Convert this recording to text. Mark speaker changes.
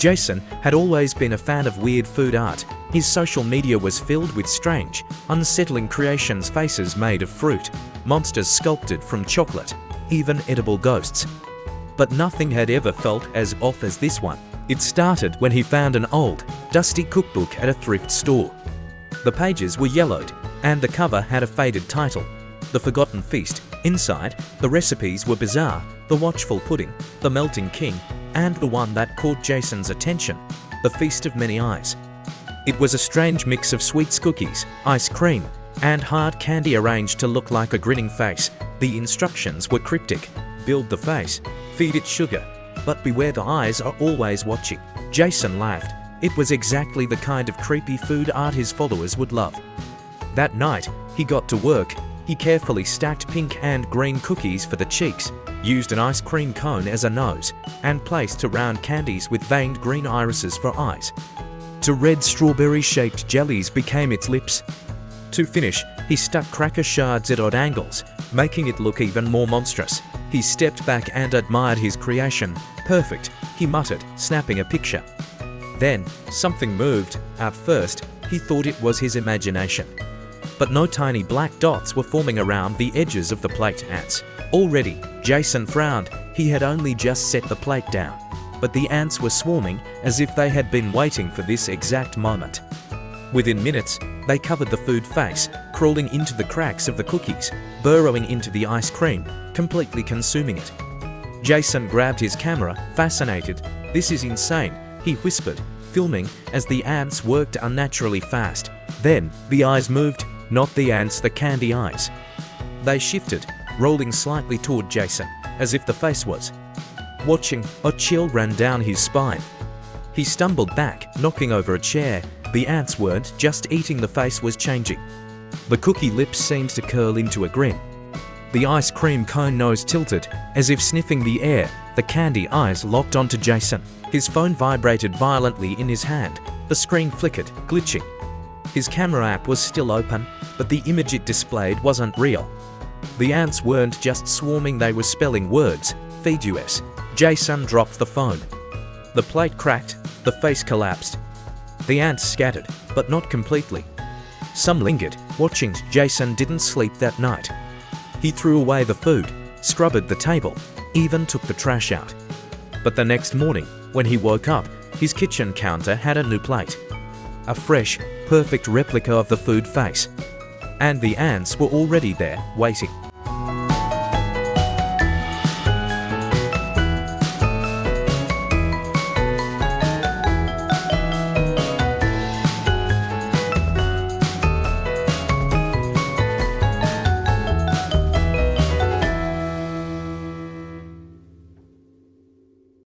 Speaker 1: Jason had always been a fan of weird food art. His social media was filled with strange, unsettling creations, faces made of fruit, monsters sculpted from chocolate, even edible ghosts. But nothing had ever felt as off as this one. It started when he found an old, dusty cookbook at a thrift store. The pages were yellowed, and the cover had a faded title, The Forgotten Feast. Inside, the recipes were bizarre: the watchful pudding, the melting king, and the one that caught Jason's attention, the Feast of Many Eyes. It was a strange mix of sweets, cookies, ice cream, and hard candy arranged to look like a grinning face. The instructions were cryptic: build the face, feed it sugar, but beware the eyes are always watching. Jason laughed. It was exactly the kind of creepy food art his followers would love. That night, he got to work. He carefully stacked pink and green cookies for the cheeks, used an ice cream cone as a nose, and placed round candies with veined green irises for eyes. Two red strawberry-shaped jellies became its lips. To finish, he stuck cracker shards at odd angles, making it look even more monstrous. He stepped back and admired his creation. Perfect, he muttered, snapping a picture. Then, something moved. At first, he thought it was his imagination. But no, tiny black dots were forming around the edges of the plate. Ants. Already, Jason frowned. He had only just set the plate down. But the ants were swarming, as if they had been waiting for this exact moment. Within minutes, they covered the food face, crawling into the cracks of the cookies, burrowing into the ice cream, completely consuming it. Jason grabbed his camera, fascinated. "This is insane," he whispered, filming as the ants worked unnaturally fast. Then, the eyes moved. Not the ants, the candy eyes. They shifted, rolling slightly toward Jason, as if the face was watching. A chill ran down his spine. He stumbled back, knocking over a chair. The ants weren't just eating, the face was changing. The cookie lips seemed to curl into a grin. The ice cream cone nose tilted, as if sniffing the air. The candy eyes locked onto Jason. His phone vibrated violently in his hand. The screen flickered, glitching. His camera app was still open, but the image it displayed wasn't real. The ants weren't just swarming, they were spelling words. Feed us. Jason dropped the phone. The plate cracked, the face collapsed. The ants scattered, but not completely. Some lingered, watching. Jason didn't sleep that night. He threw away the food, scrubbed the table, even took the trash out. But the next morning, when he woke up, his kitchen counter had a new plate. A fresh, perfect replica of the food face. And the ants were already there, waiting.